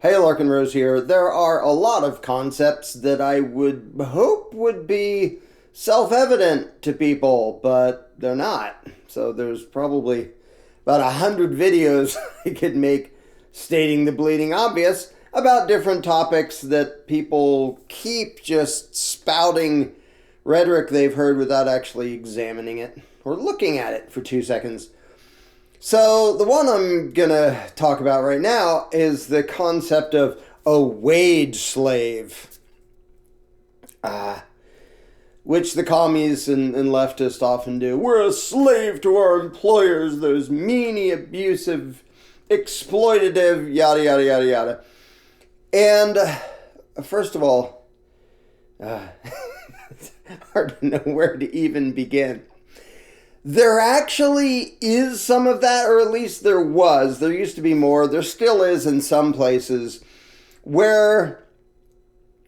Hey, Larken Rose here. There are a lot of concepts that I would hope would be self-evident to people, but they're not. So there's probably about 100 videos I could make stating the bleeding obvious about different topics that people keep just spouting rhetoric they've heard without actually examining it or looking at it for 2 seconds. So the one I'm going to talk about right now is the concept of a wage slave, which the commies and leftists often do. We're a slave to our employers, those meany, abusive, exploitative, yada, yada, yada, yada. And first of all, it's hard to know where to even begin. There actually is some of that, or at least there was. There used to be more. There still is in some places where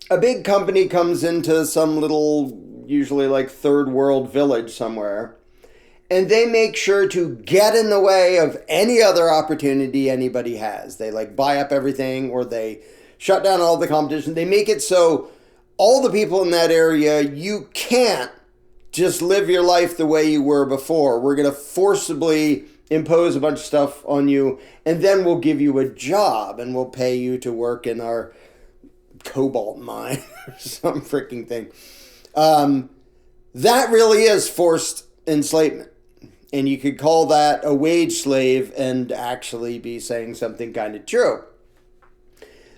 a big company comes into some little, usually like third world village somewhere, and they make sure to get in the way of any other opportunity anybody has. They like buy up everything, or they shut down all the competition. They make it so all the people in that area, you can't just live your life the way you were before. We're going to forcibly impose a bunch of stuff on you, and then we'll give you a job, and we'll pay you to work in our cobalt mine or some freaking thing. That really is forced enslavement. And you could call that a wage slave and actually be saying something kind of true.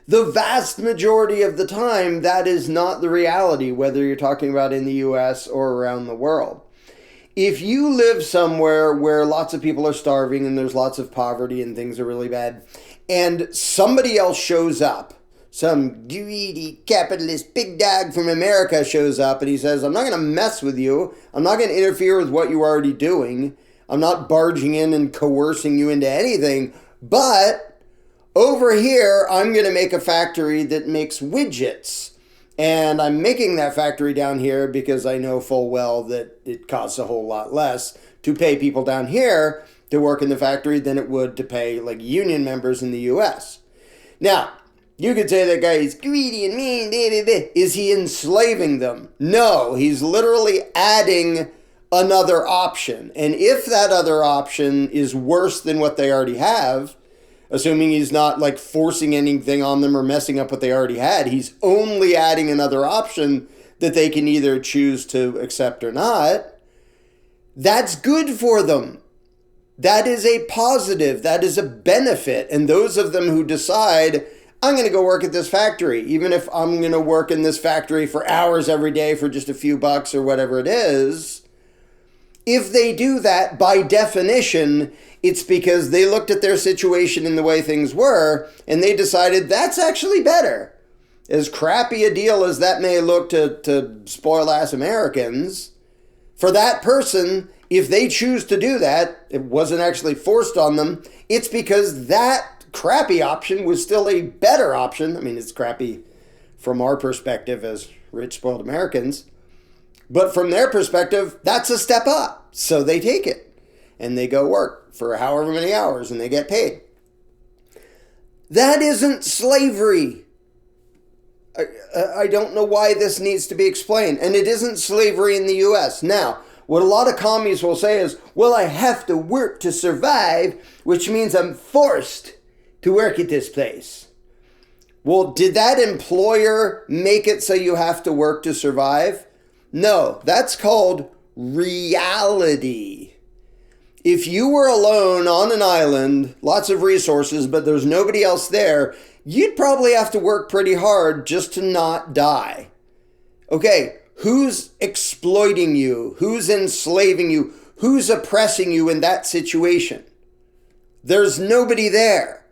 The vast majority of the time, that is not the reality, whether you're talking about in the US or around the world. If you live somewhere where lots of people are starving and there's lots of poverty and things are really bad, and somebody else shows up, some greedy capitalist big dog from America shows up and he says, I'm not going to mess with you. I'm not going to interfere with what you're already doing. I'm not barging in and coercing you into anything, but over here, I'm going to make a factory that makes widgets. And I'm making that factory down here because I know full well that it costs a whole lot less to pay people down here to work in the factory than it would to pay like union members in the US. Now, you could say that guy is greedy and mean. Is he enslaving them? No, he's literally adding another option. And if that other option is worse than what they already have, assuming he's not like forcing anything on them or messing up what they already had, he's only adding another option that they can either choose to accept or not. That's good for them. That is a positive. That is a benefit. And those of them who decide, I'm going to go work at this factory, even if I'm going to work in this factory for hours every day for just a few bucks or whatever it is, if they do that, by definition, it's because they looked at their situation and the way things were, and they decided that's actually better. As crappy a deal as that may look to spoil-ass Americans, for that person, if they choose to do that, it wasn't actually forced on them, it's because that crappy option was still a better option. I mean, it's crappy from our perspective as rich, spoiled Americans, but from their perspective, that's a step up. So they take it and they go work for however many hours and they get paid. That isn't slavery. I don't know why this needs to be explained. And it isn't slavery in the US. Now, what a lot of commies will say is, well, I have to work to survive, which means I'm forced to work at this place. Well, did that employer make it so you have to work to survive? No, that's called reality. If you were alone on an island, lots of resources, but there's nobody else there, you'd probably have to work pretty hard just to not die. Okay, who's exploiting you? Who's enslaving you? Who's oppressing you in that situation? There's nobody there.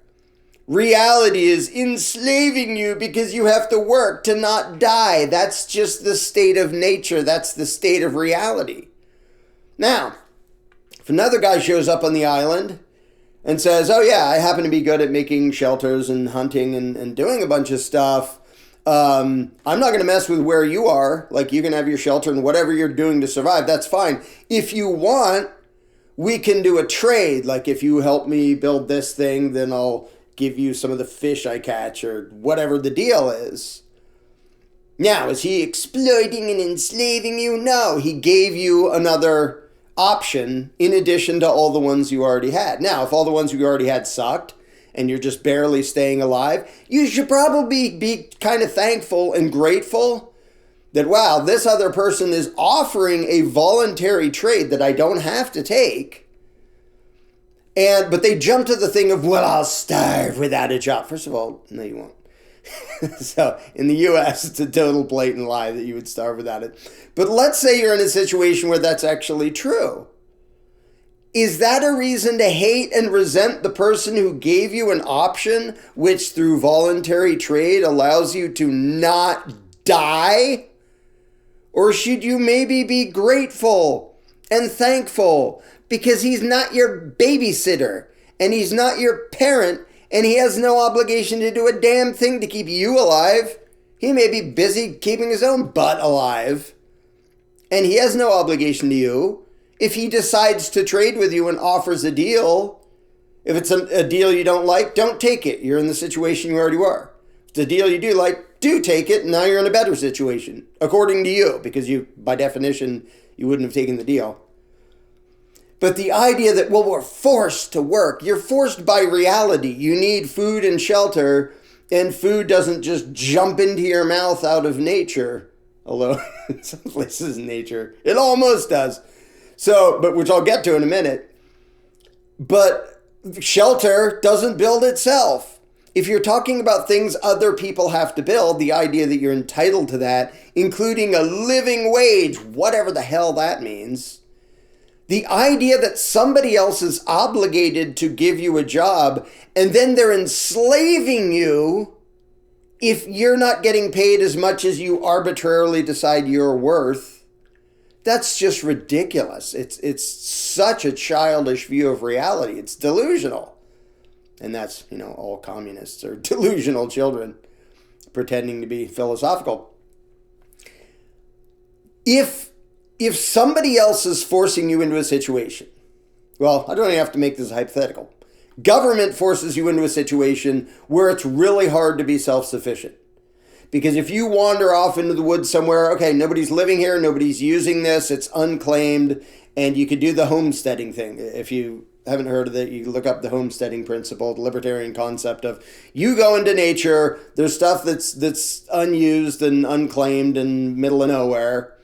Reality is enslaving you because you have to work to not die. That's just the state of nature. That's the state of reality. Now, if another guy shows up on the island and says, oh yeah, I happen to be good at making shelters and hunting and doing a bunch of stuff, I'm not going to mess with where you are. Like, you can have your shelter and whatever you're doing to survive, that's fine. If you want, we can do a trade. Like, if you help me build this thing, then I'll give you some of the fish I catch or whatever the deal is. Now, is he exploiting and enslaving you? No, he gave you another option in addition to all the ones you already had. Now, if all the ones you already had sucked and you're just barely staying alive, you should probably be kind of thankful and grateful that, wow, this other person is offering a voluntary trade that I don't have to take. But they jump to the thing of, well, I'll starve without a job. First of all, no, you won't. So in the US, it's a total blatant lie that you would starve without it. But let's say you're in a situation where that's actually true. Is that a reason to hate and resent the person who gave you an option which through voluntary trade allows you to not die? Or should you maybe be grateful and thankful because he's not your babysitter and he's not your parent and he has no obligation to do a damn thing to keep you alive? He may be busy keeping his own butt alive. And he has no obligation to you. If he decides to trade with you and offers a deal, if it's a deal you don't like, don't take it. You're in the situation you already were. If it's a deal you do like, do take it, and now you're in a better situation, according to you, because you, by definition, you wouldn't have taken the deal. But the idea that, well, we're forced to work, you're forced by reality. You need food and shelter, and food doesn't just jump into your mouth out of nature. Although, in some places in nature, it almost does. So, but which I'll get to in a minute. But shelter doesn't build itself. If you're talking about things other people have to build, the idea that you're entitled to that, including a living wage, whatever the hell that means, the idea that somebody else is obligated to give you a job and then they're enslaving you if you're not getting paid as much as you arbitrarily decide you're worth, that's just ridiculous. It's such a childish view of reality. It's delusional. And that's, all communists are delusional children pretending to be philosophical. If somebody else is forcing you into a situation, well, I don't even have to make this hypothetical. Government forces you into a situation where it's really hard to be self-sufficient. Because if you wander off into the woods somewhere, okay, nobody's living here, nobody's using this, it's unclaimed, and you could do the homesteading thing. If you haven't heard of it, you look up the homesteading principle, the libertarian concept of you go into nature, there's stuff that's unused and unclaimed and middle of nowhere,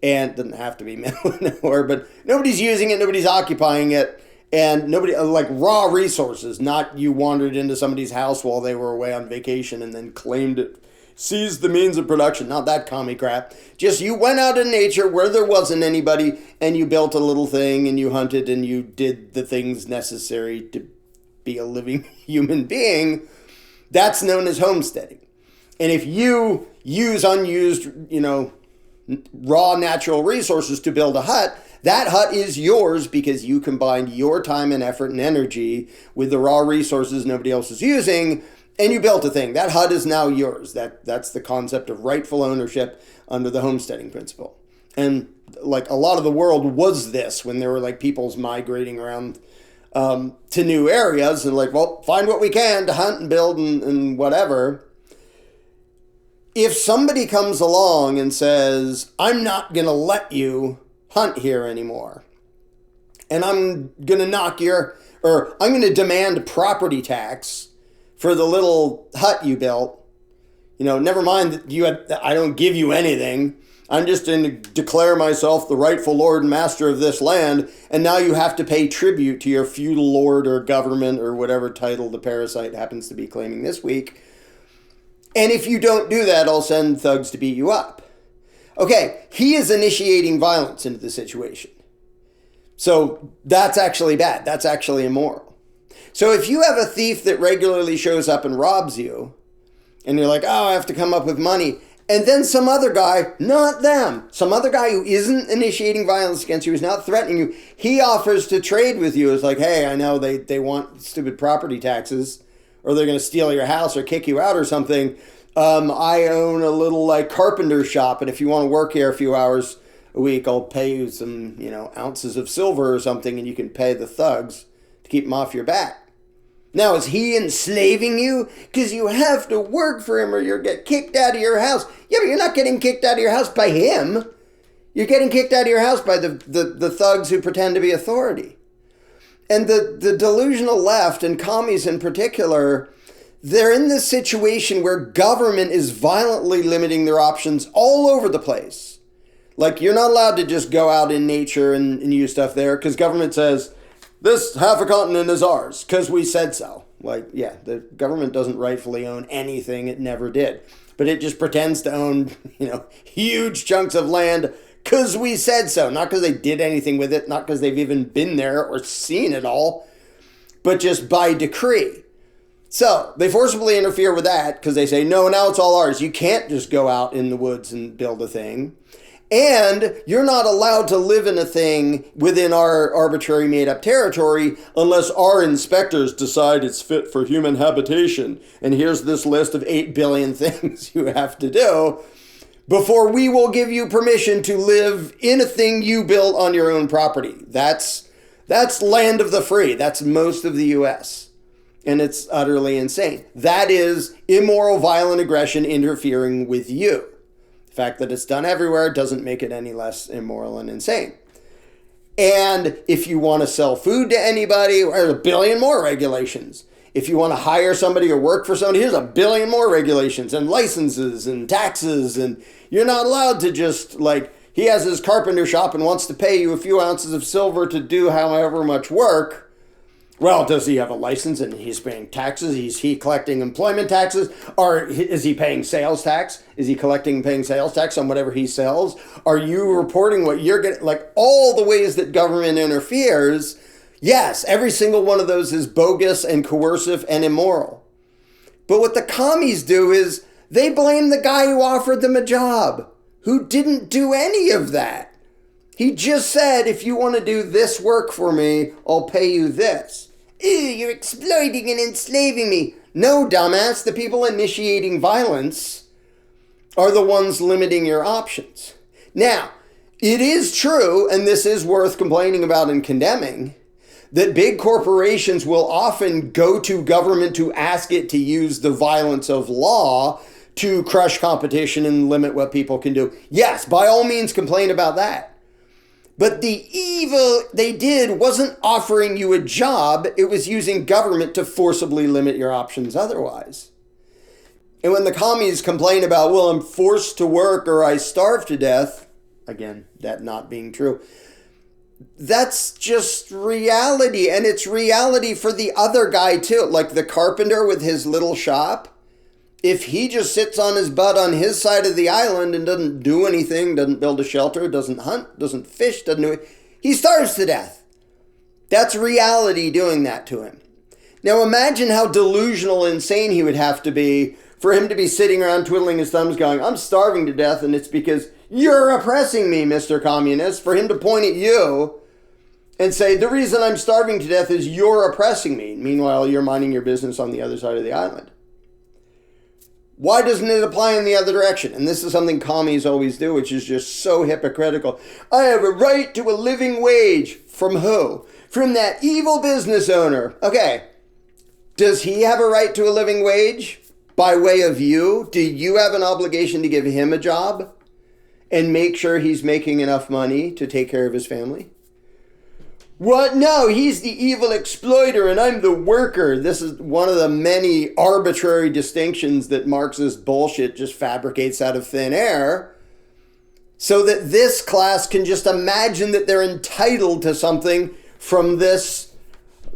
and it doesn't have to be middle of nowhere, but nobody's using it, nobody's occupying it, and nobody, like raw resources, not you wandered into somebody's house while they were away on vacation and then claimed it, seized the means of production, not that commie crap. Just you went out in nature where there wasn't anybody and you built a little thing and you hunted and you did the things necessary to be a living human being. That's known as homesteading. And if you use unused, raw natural resources to build a hut, that hut is yours because you combined your time and effort and energy with the raw resources nobody else is using, and you built a thing. That hut is now yours. That's the concept of rightful ownership under the homesteading principle. And like a lot of the world was this when there were like peoples migrating around to new areas and like, well, find what we can to hunt and build and whatever. If somebody comes along and says, I'm not going to let you hunt here anymore, and I'm going to I'm going to demand property tax for the little hut you built, never mind that I don't give you anything. I'm just going to declare myself the rightful lord and master of this land, and now you have to pay tribute to your feudal lord or government or whatever title the parasite happens to be claiming this week. And if you don't do that, I'll send thugs to beat you up. Okay, he is initiating violence into the situation. So that's actually bad. That's actually immoral. So if you have a thief that regularly shows up and robs you, and you're like, oh, I have to come up with money, and then some other guy, not them, some other guy who isn't initiating violence against you, who's not threatening you, he offers to trade with you. It's like, hey, I know they want stupid property taxes, or they're going to steal your house or kick you out or something. I own a little carpenter shop, and if you want to work here a few hours a week, I'll pay you some, ounces of silver or something, and you can pay the thugs to keep them off your back. Now, is he enslaving you? Because you have to work for him or you'll get kicked out of your house. Yeah, but you're not getting kicked out of your house by him. You're getting kicked out of your house by the thugs who pretend to be authority. And the delusional left, and commies in particular, they're in this situation where government is violently limiting their options all over the place. Like, you're not allowed to just go out in nature and use stuff there because government says, this half a continent is ours because we said so. Like, yeah, the government doesn't rightfully own anything. It never did. But it just pretends to own, huge chunks of land because we said so. Not because they did anything with it, not because they've even been there or seen it all, but just by decree. So they forcibly interfere with that because they say, no, now it's all ours. You can't just go out in the woods and build a thing. And you're not allowed to live in a thing within our arbitrary made-up territory unless our inspectors decide it's fit for human habitation. And here's this list of 8 billion things you have to do before we will give you permission to live in a thing you built on your own property. That's land of the free. That's most of the U.S. And it's utterly insane. That is immoral, violent aggression interfering with you. The fact that it's done everywhere doesn't make it any less immoral and insane. And if you want to sell food to anybody, there's a billion more regulations. If you want to hire somebody or work for somebody, here's a billion more regulations and licenses and taxes. And you're not allowed to just, he has his carpenter shop and wants to pay you a few ounces of silver to do however much work. Well, does he have a license and he's paying taxes? Is he collecting employment taxes? Or is he paying sales tax? Is he collecting and paying sales tax on whatever he sells? Are you reporting what you're getting? All the ways that government interferes, yes, every single one of those is bogus and coercive and immoral. But what the commies do is they blame the guy who offered them a job, who didn't do any of that. He just said, if you want to do this work for me, I'll pay you this. Ew, you're exploiting and enslaving me. No, dumbass, the people initiating violence are the ones limiting your options. Now, it is true, and this is worth complaining about and condemning, that big corporations will often go to government to ask it to use the violence of law to crush competition and limit what people can do. Yes, by all means, complain about that. But the evil they did wasn't offering you a job. It was using government to forcibly limit your options otherwise. And when the commies complain about, well, I'm forced to work or I starve to death, again, that not being true, that's just reality. And it's reality for the other guy too. Like the carpenter with his little shop. If he just sits on his butt on his side of the island and doesn't do anything, doesn't build a shelter, doesn't hunt, doesn't fish, doesn't do it, he starves to death. That's reality doing that to him. Now imagine how delusional and insane he would have to be for him to be sitting around twiddling his thumbs going, I'm starving to death and it's because you're oppressing me, Mr. Communist. For him to point at you and say, the reason I'm starving to death is you're oppressing me. Meanwhile, you're minding your business on the other side of the island. Why doesn't it apply in the other direction? And this is something commies always do, which is just so hypocritical. I have a right to a living wage. From who? From that evil business owner. Okay. Does he have a right to a living wage by way of you? Do you have an obligation to give him a job and make sure he's making enough money to take care of his family? What? No, he's the evil exploiter and I'm the worker. This is one of the many arbitrary distinctions that Marxist bullshit just fabricates out of thin air so that this class can just imagine that they're entitled to something from this,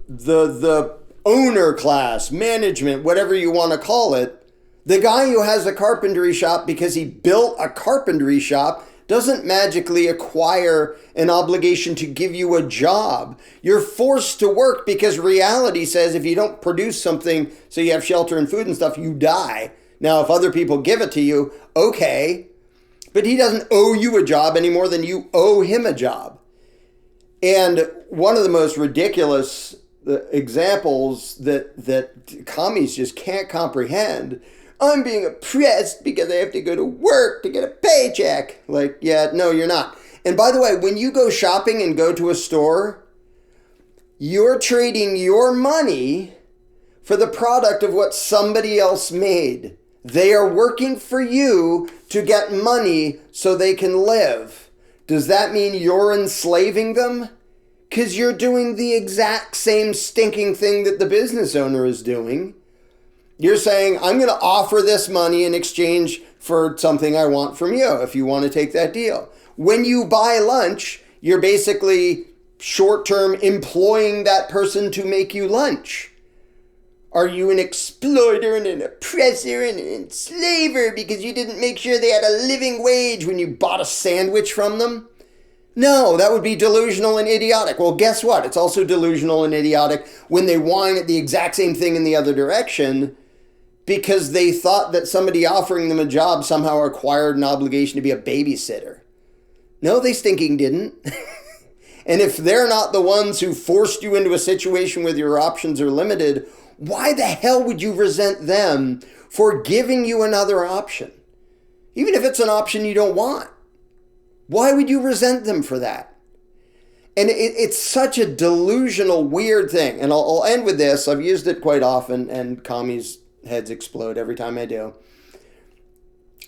the owner class, management, whatever you want to call it. The guy who has a carpentry shop because he built a carpentry shop doesn't magically acquire an obligation to give you a job. You're forced to work because reality says if you don't produce something so you have shelter and food and stuff, you die. Now, if other people give it to you, okay. But he doesn't owe you a job any more than you owe him a job. And one of the most ridiculous examples that commies just can't comprehend, I'm being oppressed because I have to go to work to get a paycheck. Like, yeah, no, you're not. And by the way, when you go shopping and go to a store, you're trading your money for the product of what somebody else made. They are working for you to get money so they can live. Does that mean you're enslaving them? Because you're doing the exact same stinking thing that the business owner is doing. You're saying, I'm going to offer this money in exchange for something I want from you if you want to take that deal. When you buy lunch, you're basically short-term employing that person to make you lunch. Are you an exploiter and an oppressor and an enslaver because you didn't make sure they had a living wage when you bought a sandwich from them? No, that would be delusional and idiotic. Well, guess what? It's also delusional and idiotic when they whine at the exact same thing in the other direction because they thought that somebody offering them a job somehow acquired an obligation to be a babysitter. No, they stinking didn't. And if they're not the ones who forced you into a situation where your options are limited, why the hell would you resent them for giving you another option? Even if it's an option you don't want. Why would you resent them for that? And it's such a delusional, weird thing. And I'll end with this. I've used it quite often, and Commies' heads explode every time I do.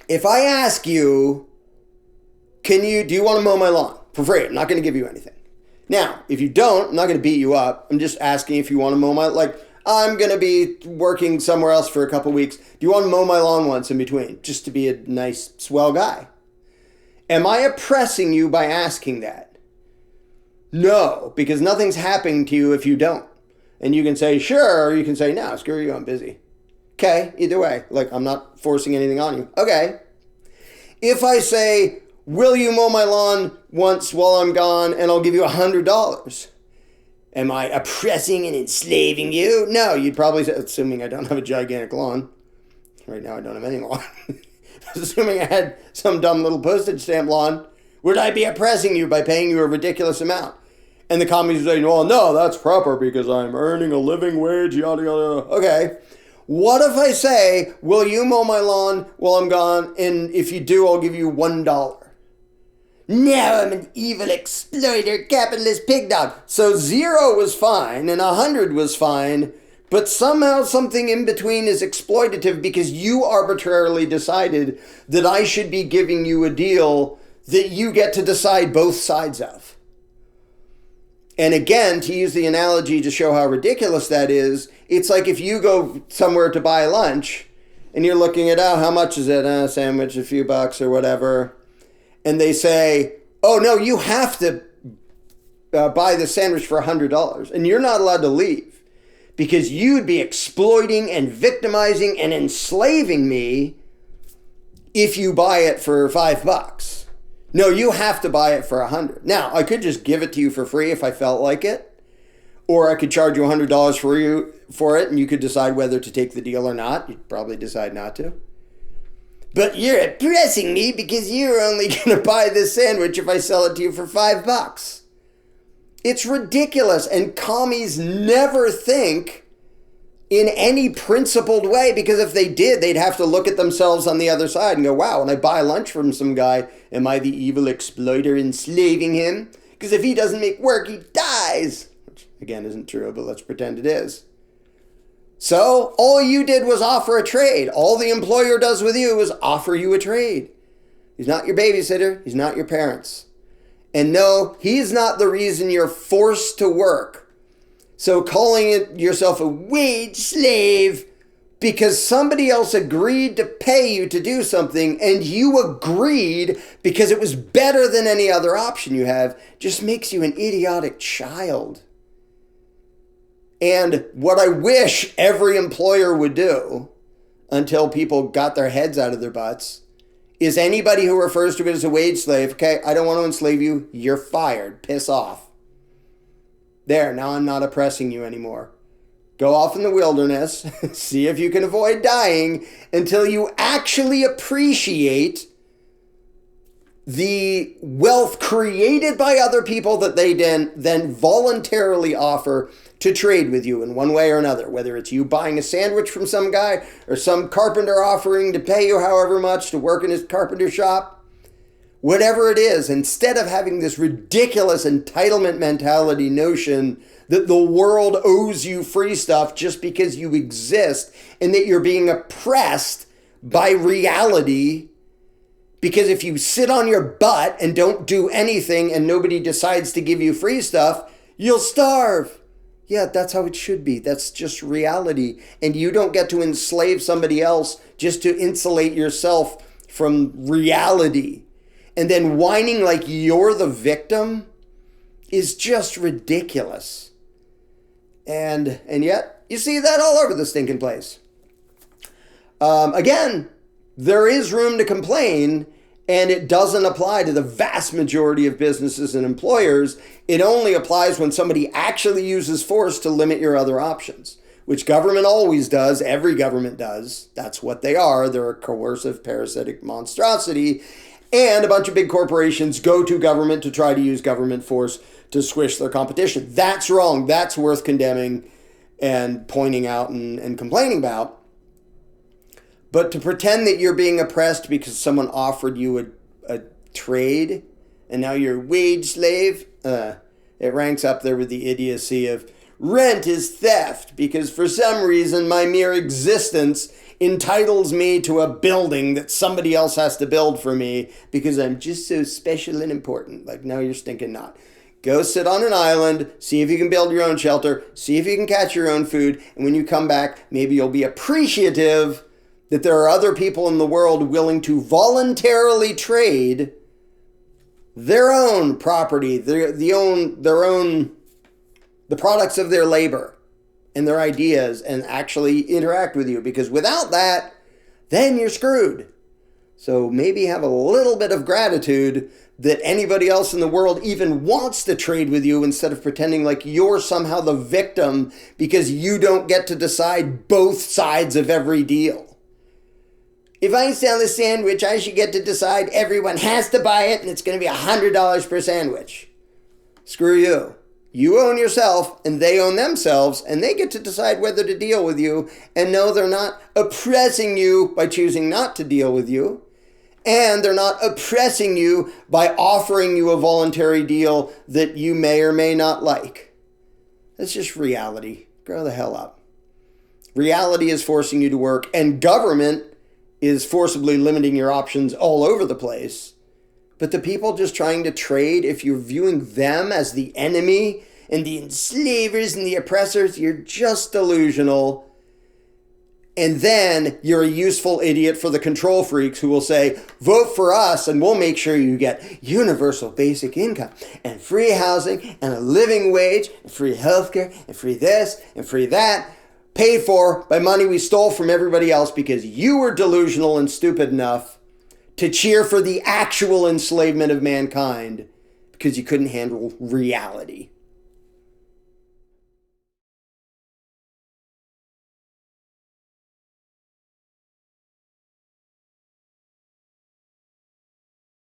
If I ask you, do you want to mow my lawn? For free. I'm not going to give you anything. Now, if you don't, I'm not going to beat you up. I'm just asking if you want to mow my, I'm going to be working somewhere else for a couple weeks. Do you want to mow my lawn once in between? Just to be a nice, swell guy. Am I oppressing you by asking that? No, because nothing's happening to you if you don't. And you can say, sure, or you can say, no, screw you, I'm busy. Okay, either way. I'm not forcing anything on you. Okay. If I say, will you mow my lawn once while I'm gone and I'll give you $100? Am I oppressing and enslaving you? No, you'd probably say, assuming I don't have a gigantic lawn. Right now I don't have any lawn. Assuming I had some dumb little postage stamp lawn, would I be oppressing you by paying you a ridiculous amount? And the commies would say, well, no, that's proper because I'm earning a living wage, yada, yada. Okay. What if I say, will you mow my lawn while I'm gone? And if you do, I'll give you $1. Now I'm an evil exploiter, capitalist pig dog. So 0 was fine and 100 was fine, but somehow something in between is exploitative because you arbitrarily decided that I should be giving you a deal that you get to decide both sides of. And again, to use the analogy to show how ridiculous that is, it's like if you go somewhere to buy lunch and you're looking at, how much is it? A sandwich, a few bucks or whatever. And they say, oh, no, you have to buy the sandwich for $100. And you're not allowed to leave because you'd be exploiting and victimizing and enslaving me if you buy it for $5. No, you have to buy it for $100. Now, I could just give it to you for free if I felt like it. Or I could charge you $100 for it and you could decide whether to take the deal or not. You'd probably decide not to. But you're oppressing me because you're only going to buy this sandwich if I sell it to you for $5. It's ridiculous. And commies never think in any principled way, because if they did, they'd have to look at themselves on the other side and go, wow, when I buy lunch from some guy, am I the evil exploiter enslaving him? Because if he doesn't make work, he dies. Which, again, isn't true, but let's pretend it is. So, all you did was offer a trade. All the employer does with you is offer you a trade. He's not your babysitter. He's not your parents. And no, he's not the reason you're forced to work. So calling yourself a wage slave because somebody else agreed to pay you to do something and you agreed because it was better than any other option you have just makes you an idiotic child. And what I wish every employer would do until people got their heads out of their butts is anybody who refers to it as a wage slave, okay, I don't want to enslave you, you're fired, piss off. There, now I'm not oppressing you anymore. Go off in the wilderness, see if you can avoid dying until you actually appreciate the wealth created by other people that they then voluntarily offer to trade with you in one way or another, whether it's you buying a sandwich from some guy or some carpenter offering to pay you however much to work in his carpenter shop. whatever it is, instead of having this ridiculous entitlement mentality notion that the world owes you free stuff just because you exist and that you're being oppressed by reality. Because if you sit on your butt and don't do anything and nobody decides to give you free stuff, you'll starve. Yeah, that's how it should be. That's just reality. And you don't get to enslave somebody else just to insulate yourself from reality. And then whining like you're the victim is just ridiculous. And yet, you see that all over the stinking place. Again, there is room to complain, and it doesn't apply to the vast majority of businesses and employers. It only applies when somebody actually uses force to limit your other options, which government always does. Every government does. That's what they are. They're a coercive, parasitic monstrosity. And a bunch of big corporations go to government to try to use government force to squish their competition. That's wrong. That's worth condemning and pointing out and complaining about. But to pretend that you're being oppressed because someone offered you a trade and now you're a wage slave, it ranks up there with the idiocy of rent is theft because for some reason my mere existence entitles me to a building that somebody else has to build for me because I'm just so special and important. Like, no, you're stinking not. Go sit on an island, see if you can build your own shelter, see if you can catch your own food, and when you come back, maybe you'll be appreciative that there are other people in the world willing to voluntarily trade their own property, the products of their labor and their ideas and actually interact with you. Because without that, then you're screwed. So maybe have a little bit of gratitude that anybody else in the world even wants to trade with you instead of pretending like you're somehow the victim because you don't get to decide both sides of every deal. If I sell a sandwich, I should get to decide everyone has to buy it and it's going to be $100 per sandwich. Screw you. You own yourself and they own themselves and they get to decide whether to deal with you. And no, they're not oppressing you by choosing not to deal with you. And they're not oppressing you by offering you a voluntary deal that you may or may not like. That's just reality. Grow the hell up. Reality is forcing you to work, and government is forcibly limiting your options all over the place. But the people just trying to trade, if you're viewing them as the enemy and the enslavers and the oppressors, you're just delusional. And then you're a useful idiot for the control freaks who will say, vote for us and we'll make sure you get universal basic income and free housing and a living wage and free healthcare and free this and free that, paid for by money we stole from everybody else because you were delusional and stupid enough to cheer for the actual enslavement of mankind because you couldn't handle reality.